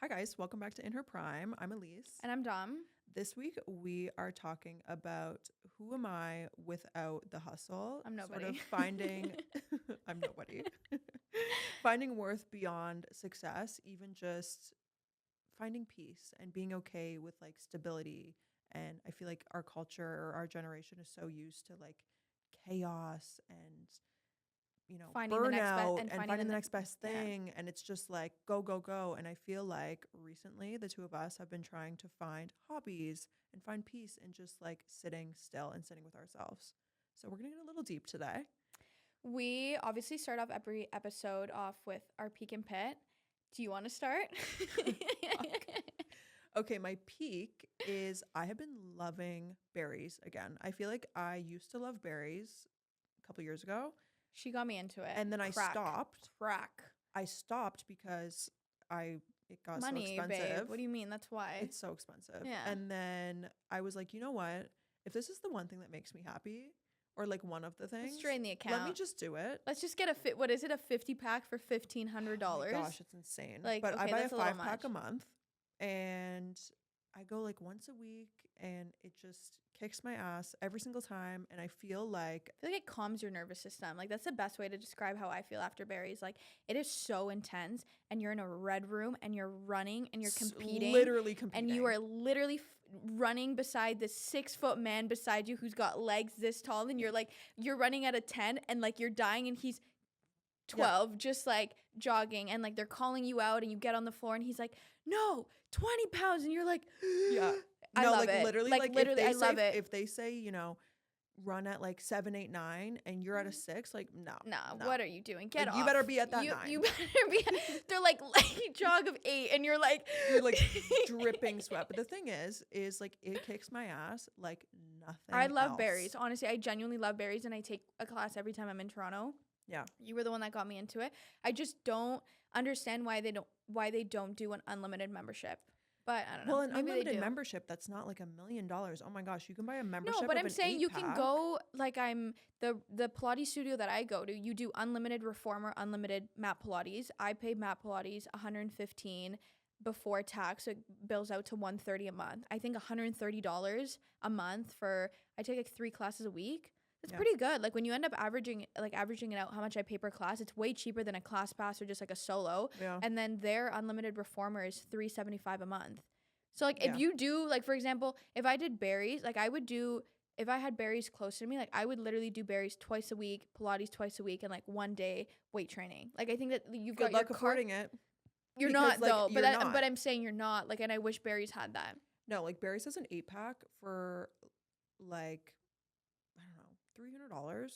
Hi guys, welcome back to In Her Prime. I'm Elise. And I'm Dom. This week we are talking about who am I without the hustle? I'm nobody. Sort of finding I'm nobody. Finding worth beyond success, even just finding peace and being okay with like stability. And I feel like our culture or our generation is so used to like chaos and Finding the next burnout and and finding finding the the next- next best yeah. thing. And it's just like, go, go, go. And I feel like recently the two of us have been trying to find hobbies and find peace in just like sitting still and sitting with ourselves. So we're going to get a little deep today. We obviously start off every episode off with our peak and pit. Do you want to start? Okay, my peak is I have been loving berries again. I feel like I used to love berries a couple years ago. She got me into it. And then I stopped. Crack. I stopped because it got Money, so expensive. babe. What do you mean? That's why. It's so expensive. Yeah. And then I was like, you know what? If this is the one thing that makes me happy, or like one of the things, Let's drain the account. let me just do it. Let's just get what is it? A 50 pack for $1,500? Oh my gosh, it's insane. Like, but I okay, buy a that's a little 5-pack a much. month, and I go like once a week, and it just kicks my ass every single time. And I feel like it calms your nervous system. Like, that's the best way to describe how I feel after berries. Like, it is so intense, and you're in a red room, and you're running, and you're competing. Literally competing. And you are literally running beside this 6-foot man beside you who's got legs this tall, and you're running at a 10, and like you're dying, and he's 12, just like jogging, and like they're calling you out, and you get on the floor, and he's like, no, 20 pounds, and you're like, yeah. I love it. Literally, I love it. If they say, run at like 7, 8, 9, and you're at a 6, like no. What are you doing? Get like, off. You better be at that 9. You better be. They're like jog of 8, and you're like dripping sweat. But the thing is like it kicks my ass like nothing. I love else. berries. Honestly, I genuinely love berries, and I take a class every time I'm in Toronto. Yeah. You were the one that got me into it. I just don't understand why they don't do an unlimited membership. But I don't know. Well, an Maybe unlimited membership, that's not like $1 million. Oh my gosh, you can buy a membership. No, but of I'm saying you can 8-pack. go, like, I'm the Pilates studio that I go to, you do unlimited reformer, unlimited mat Pilates. I pay mat Pilates $115 before tax, so it bills out to $130 a month. I think $130 a month I take like 3 classes a week. It's pretty good. Like, when you end up averaging it out how much I pay per class, it's way cheaper than a class pass or just like a solo. Yeah. And then their unlimited reformer is $375 a month. So like if you do, like, for example, if I did berries, like if I had berries close to me, like I would literally do berries twice a week, Pilates twice a week, and like 1 day weight training. Like, I think that you've Good got luck affording it. You're because, not like, though, you're not. but I'm saying you're not. Like, and I wish berries had that. No, like berries has an 8-pack for like I don't know, $300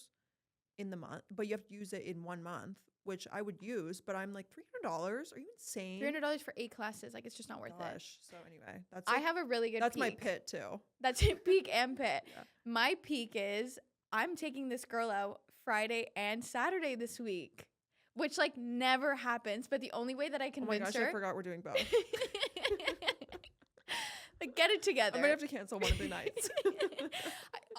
in the month, but you have to use it in 1 month, which I would use, but I'm like $300? Are you insane? $300 for 8 classes, like, it's just not worth it. So anyway, that's I have a really good that's peak. my pit too. That's your peak and pit. Yeah. My peak is I'm taking this girl out Friday and Saturday this week, which like never happens. But the only way that I convince Oh my gosh, her, I forgot we're doing both. like, get it together. I'm gonna have to cancel one of the nights.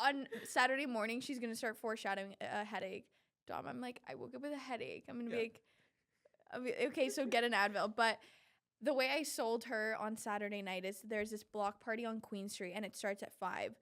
On Saturday morning, she's gonna start foreshadowing a headache. Dom, I'm like, I woke up with a headache. I'm gonna be like, okay, so get an Advil. But the way I sold her on Saturday night is there's this block party on Queen Street, and it starts at 5.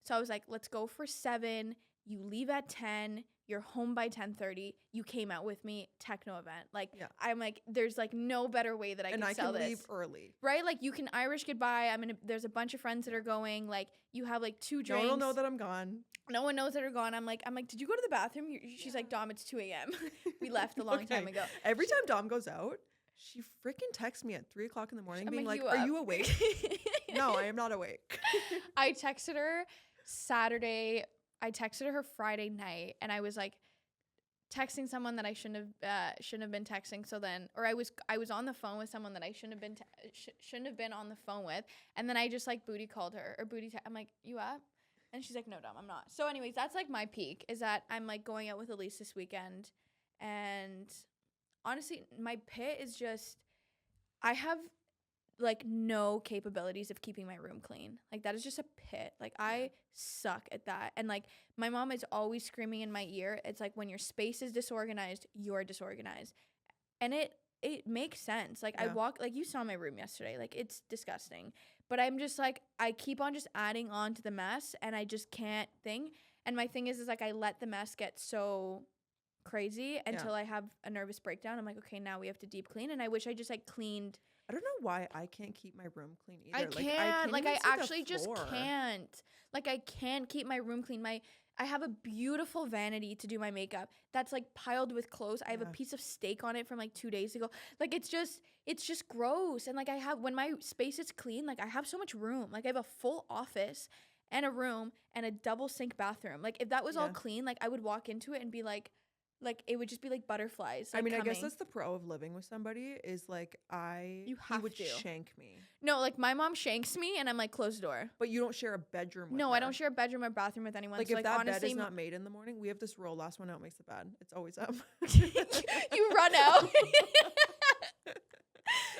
So I was like, let's go for 7. You leave at 10. You're home by 10:30. You came out with me, techno event. Like, I'm like, there's like no better way that I can sell this. And I can leave early. Right? Like, you can Irish goodbye. There's a bunch of friends that are going. Like, you have like 2 drinks. No one will know that I'm gone. No one knows that are gone. I'm like, did you go to the bathroom? She's like, Dom, it's 2 a.m. We left a long time ago. Every time Dom goes out, she freaking texts me at 3 o'clock in the morning being like, are you awake? No, I am not awake. I texted her Saturday. I texted her Friday night, and I was like texting someone that I shouldn't have been texting. So then, or I was on the phone with someone that I shouldn't have been on the phone with, and then I just like booty called her or I'm like, you up? And she's like, no, Dom, I'm not. So anyways, that's like my peak, is that I'm like going out with Elise this weekend, and honestly, my pit is just I have like no capabilities of keeping my room clean. Like, that is just a pit. Like, I suck at that. And like, my mom is always screaming in my ear. It's like, when your space is disorganized, you're disorganized. And it it makes sense. Like I Yeah. walk, like you saw my room yesterday. Like it's disgusting. But I'm just like I keep on just adding on to the mess and I just can't think. And my thing is like I let the mess get so crazy Yeah. until I have a nervous breakdown. I'm like, okay, now we have to deep clean. And I wish I just like cleaned. I don't know why I can't keep my room clean I either. can't. Like even I see the actually just floor. can't. Like I can't keep my room clean. I have a beautiful vanity to do my makeup that's like piled with clothes. I have a Yeah. piece of steak on it from like 2 days ago. Like it's just gross. And like I have when my space is clean, like I have so much room. Like I have a full office and a room and a double sink bathroom. Like if that was all Yeah. clean, like I would walk into it and be like it would just be like butterflies. I Like mean, I guess coming. that's the pro of living with somebody is like You he have would to. shank me. No, like my mom shanks me and I'm like close the door. But you don't share a bedroom with No, her. I don't share a bedroom or bathroom with anyone. Like So if like that honestly, bed is not made in the morning, we have this rule: last one out makes the bed. It's always up. you run out.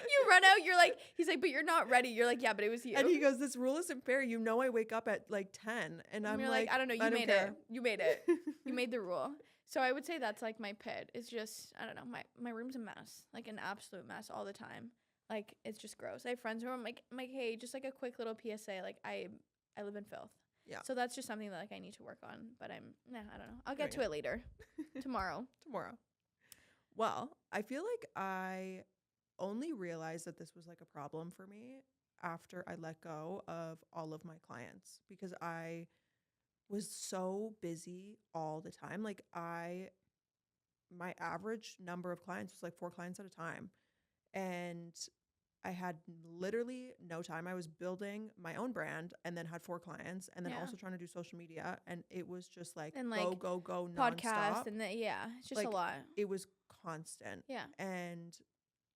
You run out. You're like, he's like, but you're not ready. You're like, yeah, but it was you. And he goes, "This rule isn't fair. You know, I wake up at like 10, and I'm you're like, I don't know. You don't made care. it. You made it. You made the rule. So I would say that's like my pit. It's just I don't know. My room's a mess, like an absolute mess all the time. Like it's just gross. I have friends who are like, hey, just like a quick little PSA. Like I live in filth. Yeah. So that's just something that like I need to work on. But I don't know. I'll get Right. to it later, tomorrow. Tomorrow. Well, I feel like I only realized that this was like a problem for me after I let go of all of my clients because I was so busy all the time. Like my average number of clients was like 4 clients at a time. And I had literally no time. I was building my own brand and then had 4 clients and then Yeah. also trying to do social media. And it was just like And, go, like, go, go Podcast nonstop. and it's just a Like, lot. It was constant. Yeah. And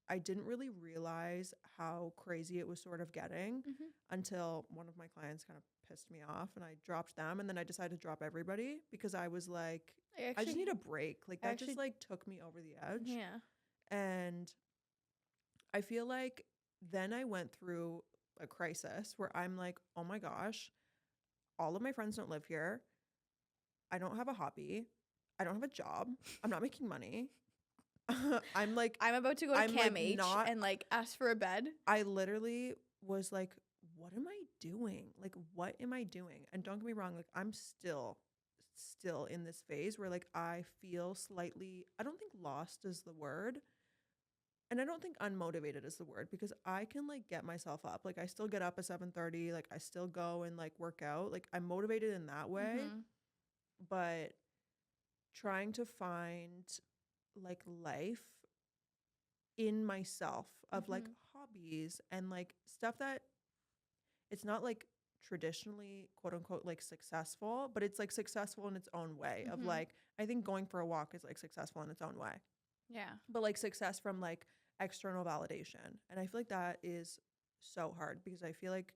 I didn't really realize how crazy it was sort of getting Mm-hmm. until one of my clients kind of pissed me off and I dropped them. And then I decided to drop everybody because I was like, I just need a break. Like that just like took me over the edge. Yeah. And I feel like then I went through a crisis where I'm like, oh my gosh, all of my friends don't live here. I don't have a hobby. I don't have a job. I'm not making money. I'm like, I'm about to go to I'm, Cam like, H not- and like ask for a bed. I literally was like, what am I doing? Like, what am I doing? And don't get me wrong, like I'm still in this phase where like I feel slightly, I don't think lost is the word. And I don't think unmotivated is the word because I can like get myself up. Like I still get up at 7:30, like I still go and like work out. Like I'm motivated in that way, Mhm. but trying to find like life in myself of like Mhm. hobbies and like stuff that it's not like traditionally quote unquote like successful, but it's like successful in its own way of Mhm. like I think going for a walk is like successful in its own way. Yeah. But like success from like external validation. And I feel like that is so hard because I feel like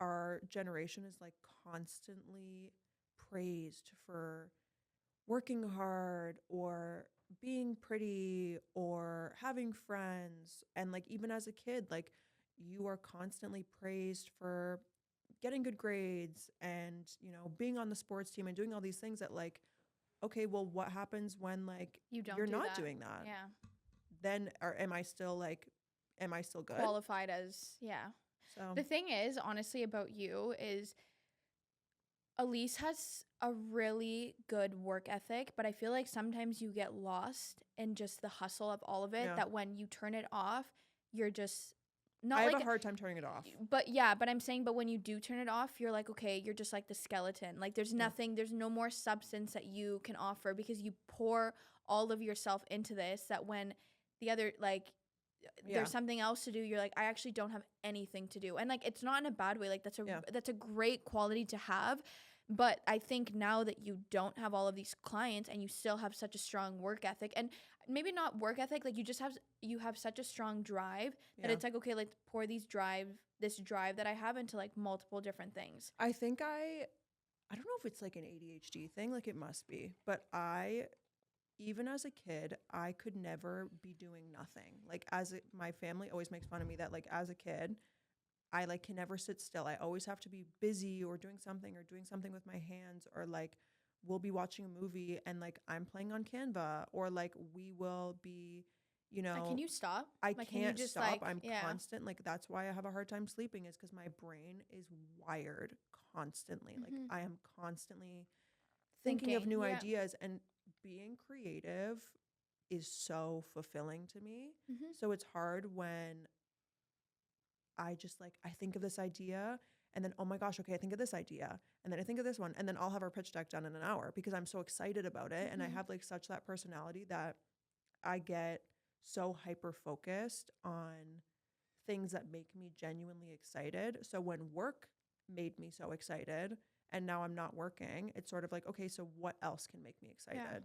our generation is like constantly praised for working hard or being pretty or having friends. And like even as a kid, like you are constantly praised for getting good grades and, you know, being on the sports team and doing all these things that like, okay, well, what happens when like you're not doing that? Yeah. Then or am I still good? Qualified as So The thing is, honestly, about you is Elise has a really good work ethic, but I feel like sometimes you get lost in just the hustle of all of it. Yeah. That when you turn it off, you're just I have a hard time turning it off. But I'm saying, but when you do turn it off, you're like, okay, you're just like the skeleton. Like there's nothing, there's no more substance that you can offer because you pour all of yourself into this that when the other, like, there's something else to do, you're like, I actually don't have anything to do. And like, it's not in a bad way. Like that's a great quality to have. But I think now that you don't have all of these clients and you still have such a strong work ethic and maybe not work ethic, like you have such a strong drive that it's like, okay, like pour this drive that I have into like multiple different things. I think I don't know if it's like an ADHD thing, like it must be, but even as a kid, I could never be doing nothing. Like my family always makes fun of me that like as a kid, I like can never sit still. I always have to be busy or doing something with my hands or like we'll be watching a movie and like I'm playing on Canva or like we will be, you Like, can know, you stop? I Like, can you can't just stop. like, I'm yeah. constant. Like, that's why I have a hard time sleeping, is because my brain is wired constantly. Like, Mm-hmm. I am constantly thinking of Thinking. new Yeah. ideas, and being creative is so fulfilling to me. Mm-hmm. So it's hard when I just like, I think of this idea and then, oh my gosh, okay, I think of this idea. And then I think of this one. And then I'll have our pitch deck done in an hour because I'm so excited about it. And I Mm-hmm. have like such that personality that I get so hyper focused on things that make me genuinely excited. So when work made me so excited and now I'm not working, it's sort of like, okay, so what else can make me Yeah. excited?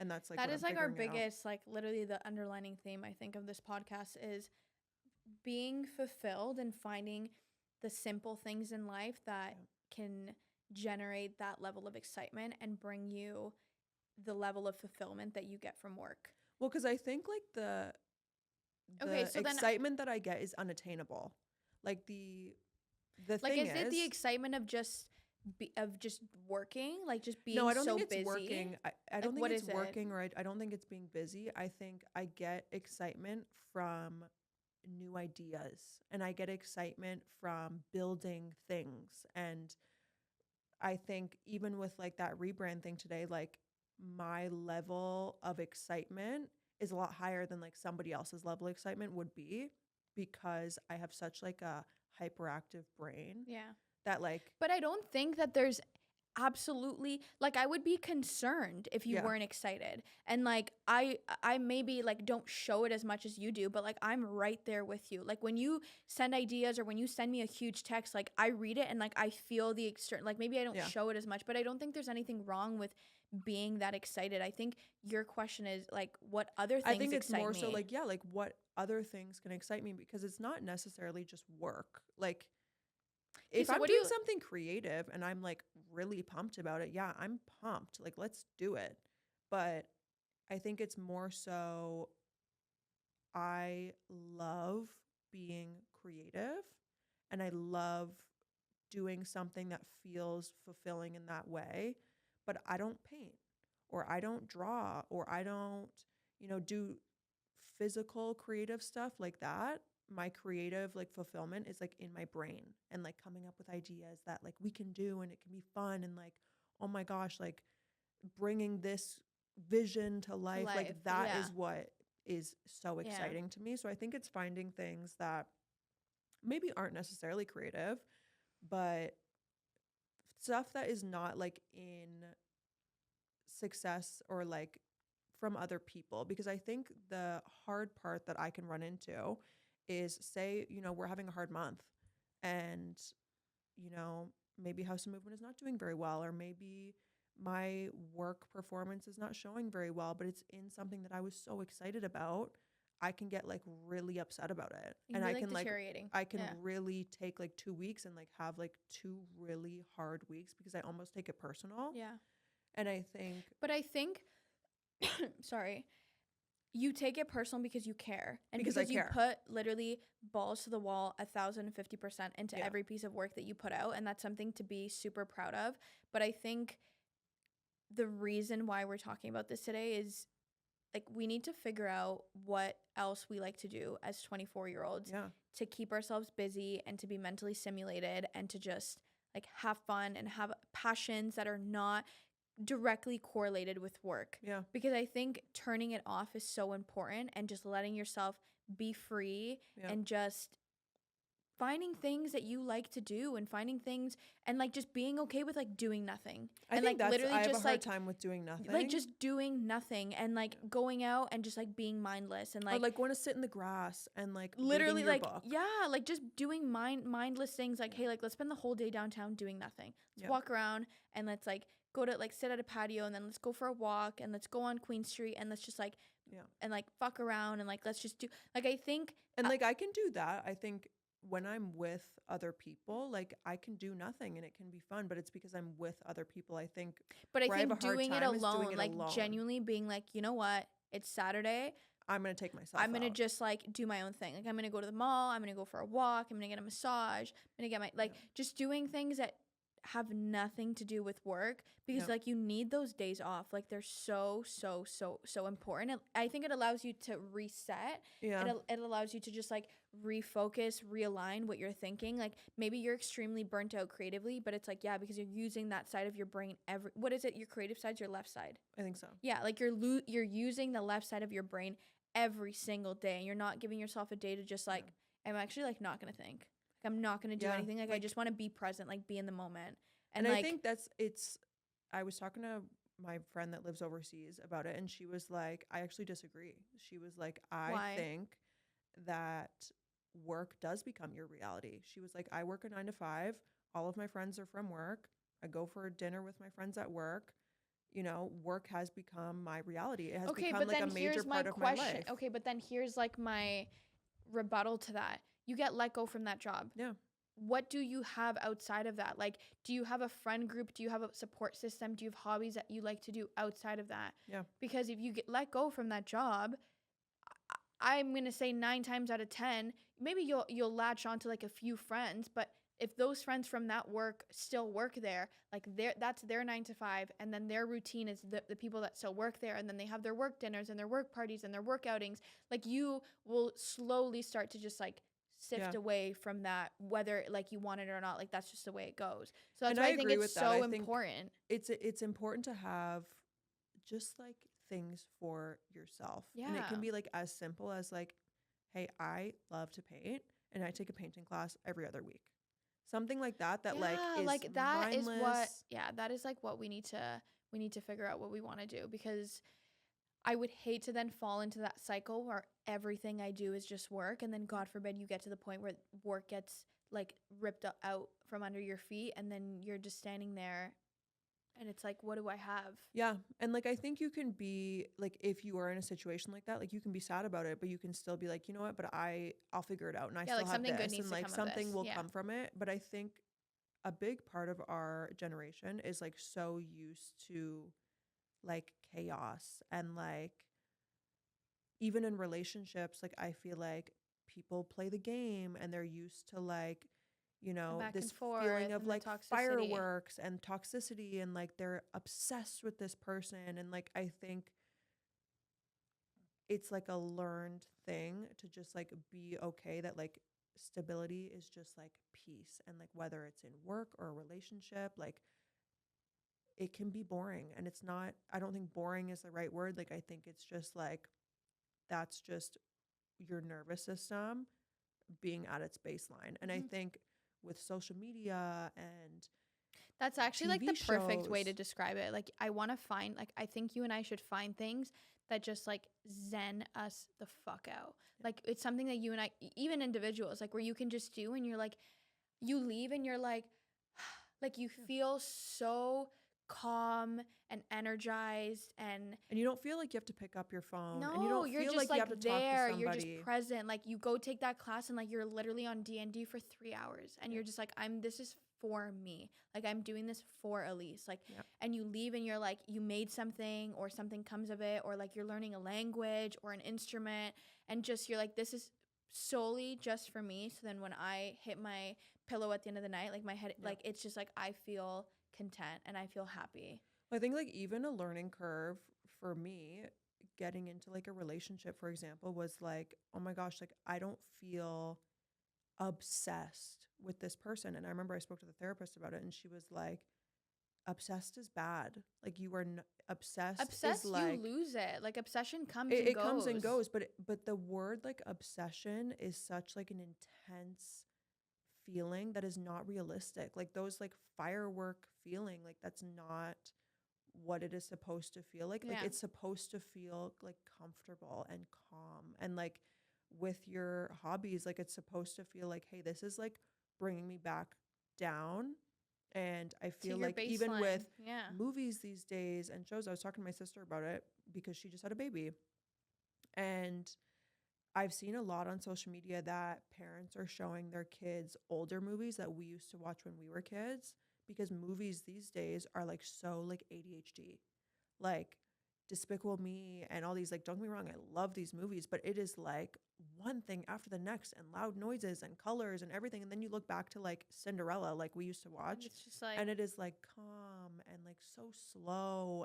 And that's like That what is I'm like our figuring out. biggest, like literally the underlining theme I think of this podcast is being fulfilled and finding the simple things in life that Yeah. can generate that level of excitement and bring you the level of fulfillment that you get from work. Well, because I think like Okay, the so then excitement that I get is unattainable. Like the like thing is it the is, excitement of just working, like just no, being I don't so think it's busy? working. I Like don't think what it's is it? working, or I don't think it's being busy. I think I get excitement from new ideas, and I get excitement from building things. And I think even with like that rebrand thing today, like my level of excitement is a lot higher than like somebody else's level of excitement would be, because I have such like a hyperactive brain Yeah. that like, But I don't think that there's absolutely like I would be concerned if you yeah, weren't excited. And like I maybe like don't show it as much as you do, but like I'm right there with you. Like when you send ideas or when you send me a huge text, like I read it and like I feel the external, like maybe I don't yeah. show it as much, but I don't think there's anything wrong with being that excited. I think your question is like what other I things think it's excite more so me? like, yeah, like what other things can excite me, because it's not necessarily just work. Like Okay, if so I'm what do doing you something creative and I'm like really pumped about it, yeah, I'm pumped. Like let's do it. But I think it's more so I love being creative, and I love doing something that feels fulfilling in that way. But I don't paint, or I don't draw, or I don't, do physical creative stuff like that. My creative like fulfillment is like in my brain, and like coming up with ideas that like we can do and it can be fun, and like, oh my gosh, like bringing this vision to to life, like life? that Yeah. is what is so Yeah. exciting to me. So I think it's finding things that maybe aren't necessarily creative, but stuff that is not like in success or like from other people. Because I think the hard part that I can run into is, say, we're having a hard month, and maybe House of Movement is not doing very well, or maybe my work performance is not showing very well, but it's in something that I was so excited about. I can get like really upset about it. It can And be I like can like deteriorating. I can Yeah. really take like 2 weeks and like have like 2 really hard weeks, because I almost take it personal. Yeah. And I think, But I think, sorry, you take it personal because you care and because I because you care. put literally balls to the wall 1,050% into Yeah. every piece of work that you put out. And that's something to be super proud of. But I think the reason why we're talking about this today is like we need to figure out what else we like to do as 24-year-olds Yeah. to keep ourselves busy and to be mentally stimulated and to just like have fun and have passions that are not directly correlated with work. Yeah. Because I think turning it off is so important and just letting yourself be free Yeah. and just finding things that you like to do and finding things and like just being okay with like doing nothing. I And think like that's, literally I have a just hard like time with doing nothing. just doing nothing and like going out and just like being mindless and Or like like going to sit in the grass and like literally reading your like book. yeah, like just doing mindless things like hey, like let's spend the whole day downtown doing nothing. Let's Yeah. walk around and let's like go to like sit at a patio and then let's go for a walk and let's go on Queen Street and let's just like Yeah. and like fuck around and like let's just do like I think And like I can do that. I think when I'm with other people, like I can do nothing and it can be fun, but it's because I'm with other people. I think but I where I have think a hard doing it time is doing alone, it like alone. genuinely being like, you know what, it's Saturday. I'm gonna take myself I'm gonna out. just like do my own thing. Like I'm gonna go to the mall. I'm gonna go for a walk. I'm gonna get a massage. I'm gonna get my like Yeah. just doing things that have nothing to do with work, Yeah. because like you need those days off. Like they're so important. I think it allows you to reset. Yeah. It allows you to just like refocus, realign what you're thinking. Like maybe you're extremely burnt out creatively, but it's like, yeah, because you're using that side of your brain what is it? Your creative side's your left side. I think so. Yeah, like you're using the left side of your brain every single day, and you're not giving yourself a day to just like, I'm actually like not gonna think. Like I'm not gonna do Yeah. anything. Like I Like, just want to be present, like be in the moment. and And I like, think I was talking to my friend that lives overseas about it, and she was like, I actually disagree. She was like, I why? think that work does become your reality. She was like, I work a 9 to 5. All of my friends are from work. I go for dinner with my friends at work. Work has become my reality. It has Okay, become but like a then major here's my part of my question. life. Okay, but then here's like my rebuttal to that. You get let go from that job. Yeah. What do you have outside of that? Like, do you have a friend group? Do you have a support system? Do you have hobbies that you like to do outside of that? Yeah. Because if you get let go from that job, I'm gonna say 9 times out of 10, maybe you'll latch on to like a few friends, but if those friends from that work still work there, like that's their 9 to 5, and then their routine is the people that still work there, and then they have their work dinners and their work parties and their work outings. Like you will slowly start to just like sift Yeah. away from that, whether like you want it or not. Like that's just the way it goes. So that's And why I I think agree it's with that. I so think important. it's important to have just like things for yourself. And it Yeah. can be like as simple as like, hey, I love to paint and I take a painting class every other week. Something like that like Yeah, is like that is what, mindless. yeah, that is like what we need to figure out what we want to do, because I would hate to then fall into that cycle where everything I do is just work, and then God forbid you get to the point where work gets like ripped out from under your feet, and then you're just standing there and it's like, what do I have? Yeah. And like I think you can be like, if you are in a situation like that, like you can be sad about it, but you can still be like, you know what, but I'll figure it out and I Yeah, still like have something good this needs and to like come of something this. will Yeah. come from it. But I think a big part of our generation is like so used to like chaos and like even in relationships, like I feel like people play the game and they're used to like, The back and this feeling forth of and the like toxicity. fireworks and toxicity and like they're obsessed with this person. And like I think it's like a learned thing to just like be okay that like stability is just like peace. And like whether it's in work or a relationship, like it can be boring. And it's not, I don't think boring is the right word. Like I think it's just like that's just your nervous system being at its baseline. And I Mhm. think with social media and That's actually like the TV perfect way to shows, describe it. Like I want to find, like I think you and I should find things that just like zen us the fuck out. Like it's something that you and I, even individuals, like where you can just do, and you're like, you leave and you're like you yeah. feel so calm and energized, And you don't feel like you have to pick up your phone and you no, don't you're feel just like you have like to talk to there, you're just somebody. present. Like you go take that class and like you're literally on D&D for 3 hours, and Yeah. you're just like, this is for me. Like I'm doing this for Elise. Like, Yeah. and you leave and you're like, you made something or something comes of it, or like you're learning a language or an instrument, and just you're like, this is solely just for me. So then when I hit my pillow at the end of the night, like my head, Yeah. like it's just like I feel content and I feel happy. I think like even a learning curve for me getting into like a relationship, for example, was like, oh my gosh, like I don't feel obsessed with this person. And I remember I spoke to the therapist about it and she was like, obsessed is bad. Like you are obsessed is Obsessed, you like lose it. Like obsession comes it, and it comes and goes. goes, but the word like obsession is such like an intense feeling that is not realistic. Like those like firework feeling, like that's not what it is supposed to feel like. Like Yeah. it's supposed to feel like comfortable and calm. And like with your hobbies, like it's supposed to feel like, hey, this is like bringing me back down. And I To feel your like even baseline. with Yeah. movies these days and shows, I was talking to my sister about it because she just had a baby. And I've seen a lot on social media that parents are showing their kids older movies that we used to watch when we were kids because movies these days are like so like ADHD. Like Despicable Me and all these, like, don't get me wrong, I love these movies, but it is like one thing after the next and loud noises and colors and everything. And then you look back to like Cinderella, like we used to And watch, it's just like and it is like calm and like so slow.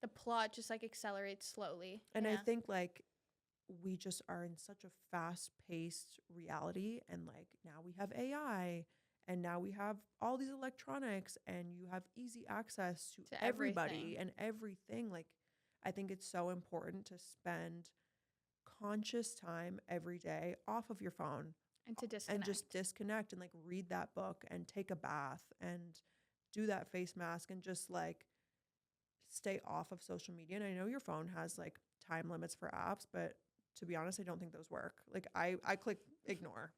the plot just like accelerates slowly. And I Yeah. think like we just are in such a fast paced reality. And like now we have AI, and now we have all these electronics, and you have easy access to To everybody everything. and everything. Like, I think it's so important to spend conscious time every day off of your phone And to and disconnect. just disconnect and like read that book and take a bath and do that face mask and just like stay off of social media. And I know your phone has like time limits for apps, but to be honest, I don't think those work. Like I click ignore.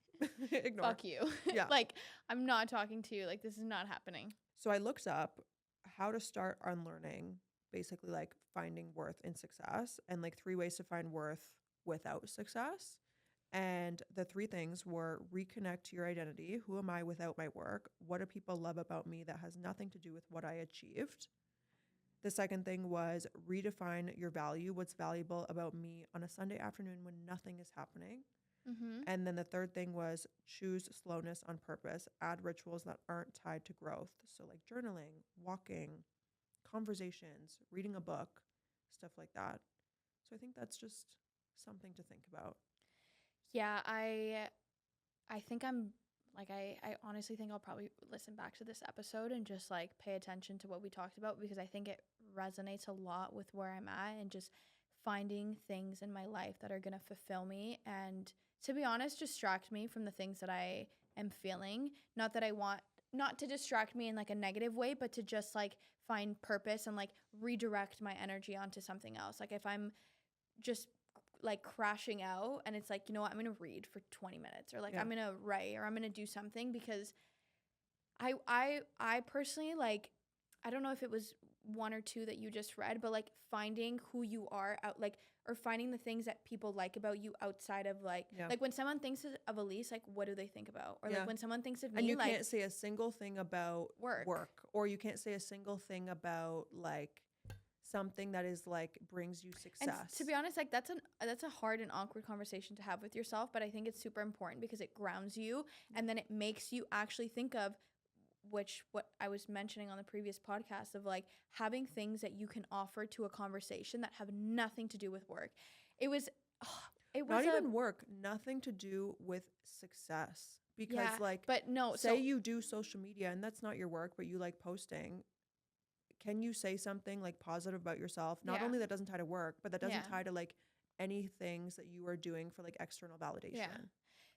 Ignore. Fuck you. Yeah. Like, I'm not talking to you. Like, this is not happening. So I looked up how to start unlearning, basically like finding worth in success and like 3 ways to find worth without success. And the 3 things were: reconnect to your identity. Who am I without my work? What do people love about me that has nothing to do with what I achieved? The second thing was redefine your value. What's valuable about me on a Sunday afternoon when nothing is happening? Mm-hmm. And then the third thing was choose slowness on purpose. Add rituals that aren't tied to growth. So, like journaling, walking, conversations, reading a book, stuff like that. So, I think that's just something to think about. Yeah, I think I'm like I honestly think I'll probably listen back to this episode and just like pay attention to what we talked about, because I think it resonates a lot with where I'm at and just finding things in my life that are going to fulfill me and, to be honest, distract me from the things that I am feeling. Not that I want, not to distract me in like a negative way, but to just like find purpose and like redirect my energy onto something else. Like if I'm just like crashing out and it's like, you know what, I'm gonna read for 20 minutes, or like Yeah. I'm gonna write, or I'm gonna do something, because I personally, like, I don't know if it was one or two that you just read, but like finding who you are out, like, or finding the things that people like about you outside of like Yeah. like when someone thinks of Elise, like what do they think about? Or Yeah. like when someone thinks of me, And you like can't say a single thing about work. or you can't say a single thing about like something that is like brings you And success. to be honest, like that's a hard and awkward conversation to have with yourself, but I think it's super important because it grounds you, and then it makes you actually think of what I was mentioning on the previous podcast, of like having things that you can offer to a conversation that have nothing to do with work. It was Not even work, nothing to do with success. Because yeah, like but no, say so you do social media and that's not your work, but you like posting. Can you say something like positive about yourself? Not Yeah. only that doesn't tie to work, but that doesn't Yeah. tie to like any things that you are doing for like external validation. Yeah.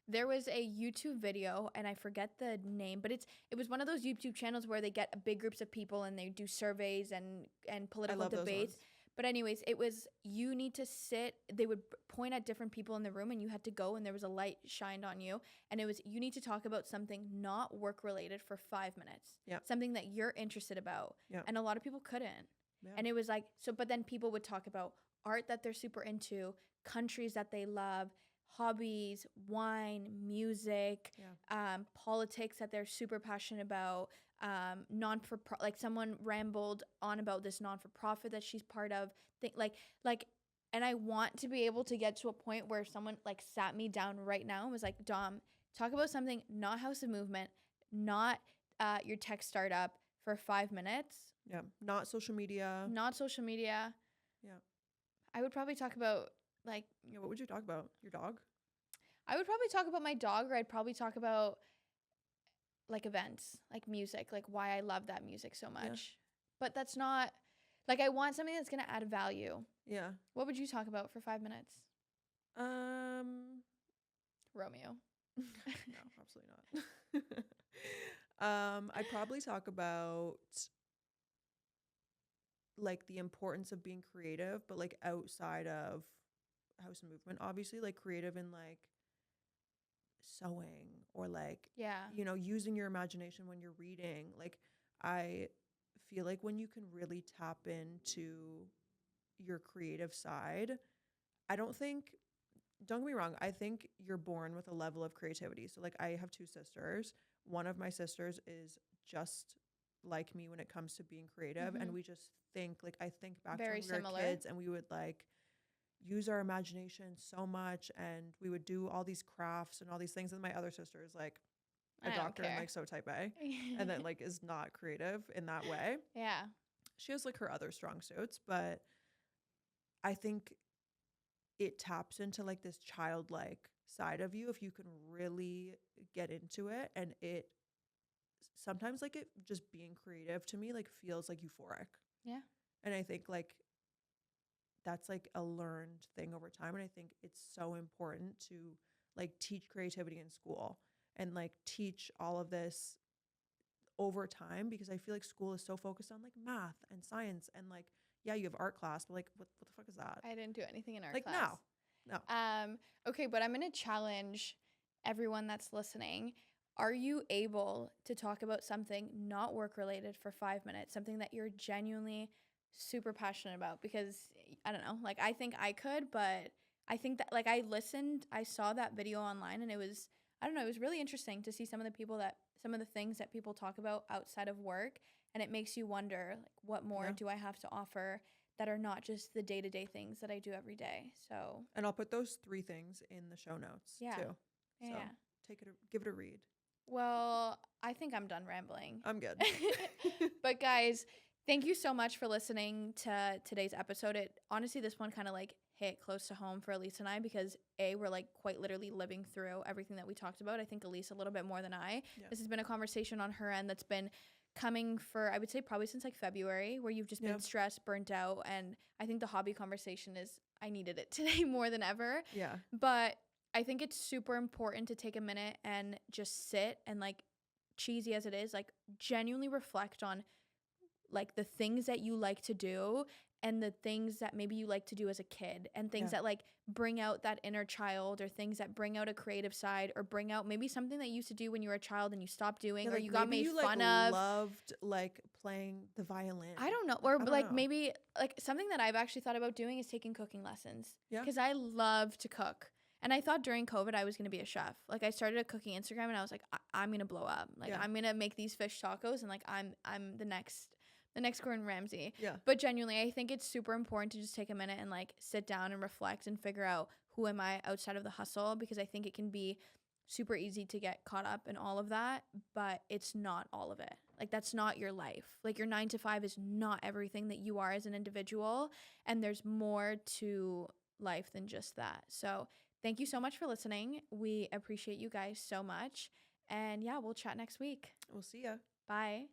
There was a YouTube video, and I forget the name, but it was one of those YouTube channels where they get big groups of people and they do surveys and I political love those debates. ones. But anyways, it was, you need to sit, they would point at different people in the room and you had to go and there was a light shined on you, and it was, you need to talk about something not work related for 5 minutes. Yeah. Something that you're interested about. Yeah. And a lot of people couldn't. Yeah. And it was like, so, but then people would talk about art that they're super into, countries that they love, hobbies, wine, music, politics that they're super passionate about, like someone rambled on about this non-for-profit that she's part of, like, and I want to be able to get to a point where someone like sat me down right now and was like, Dom, talk about something, not House of Movement, not your tech startup, for 5 minutes. Yeah. Not social media. Not social media. Yeah. I would probably talk about like, Yeah, what would you talk about? Your dog? I would probably talk about my dog, or I'd probably talk about like events, like music, like why I love that music so much. Yeah. But that's not, like, I want something that's going to add value. Yeah. What would you talk about for 5 minutes? Romeo. No, absolutely not. I'd probably talk about like the importance of being creative, but like outside of House and Movement, obviously, like creative in like sewing or like, Yeah. you know, using your imagination when you're reading. Like, I feel like when you can really tap into your creative side, don't get me wrong, I think you're born with a level of creativity. So like I have 2 sisters. One of my sisters is just like me when it comes to being creative, and we just think, like, I think back Very to when we similar. were kids and we would like, use our imagination so much, and we would do all these crafts and all these things. And my other sister is like a I don't doctor and care. like so type A, and then like is not creative in that way. Yeah. She has like her other strong suits, but I think it taps into like this childlike side of you if you can really get into it. And it sometimes like it just being creative to me like feels like euphoric. Yeah. And I think like that's like a learned thing over time. And I think it's so important to like teach creativity in school and like teach all of this over time, because I feel like school is so focused on like math and science and like, yeah, you have art class, but like what the fuck is that? I didn't do anything in art Like class. no. Okay, but I'm going to challenge everyone that's listening. Are you able to talk about something not work related for 5 minutes, something that you're genuinely super passionate about? Because I don't know, like I think I could, but I think that like I saw that video online and it was, I don't know, it was really interesting to see some of the things that people talk about outside of work, and it makes you wonder like what more Yeah. do I have to offer that are not just the day-to-day things that I do every day. So, And I'll put those 3 things in the show notes yeah. too. Yeah. So give it a read. Well, I think I'm done rambling. I'm good. But guys, thank you so much for listening to today's episode. It honestly, this one kind of like hit close to home for Elise and I, because we're like quite literally living through everything that we talked about. I think Elise a little bit more than I. Yeah. This has been a conversation on her end that's been coming for, I would say, probably since like February, where you've just Yeah. been stressed, burnt out. And I think the hobby conversation is, I needed it today more than ever. Yeah. But I think it's super important to take a minute and just sit and, like, cheesy as it is, like genuinely reflect on like the things that you like to do and the things that maybe you like to do as a kid, and things Yeah. that like bring out that inner child, or things that bring out a creative side, or bring out maybe something that you used to do when you were a child and you stopped doing, Yeah, or like you got maybe made you fun like of. loved like playing the violin. I don't know. Like, Or I don't like know. maybe like something that I've actually thought about doing is taking cooking lessons. Yeah. Because I love to cook. And I thought during COVID I was going to be a chef. Like I started a cooking Instagram and I was like, I'm going to blow up. Like Yeah. I'm going to make these fish tacos, and like I'm the next Gordon Ramsay. Yeah. But genuinely, I think it's super important to just take a minute and like sit down and reflect and figure out who am I outside of the hustle, because I think it can be super easy to get caught up in all of that, but it's not all of it. Like that's not your life. Like your 9 to 5 is not everything that you are as an individual, and there's more to life than just that. So, thank you so much for listening. We appreciate you guys so much. And yeah, we'll chat next week. We'll see ya. Bye.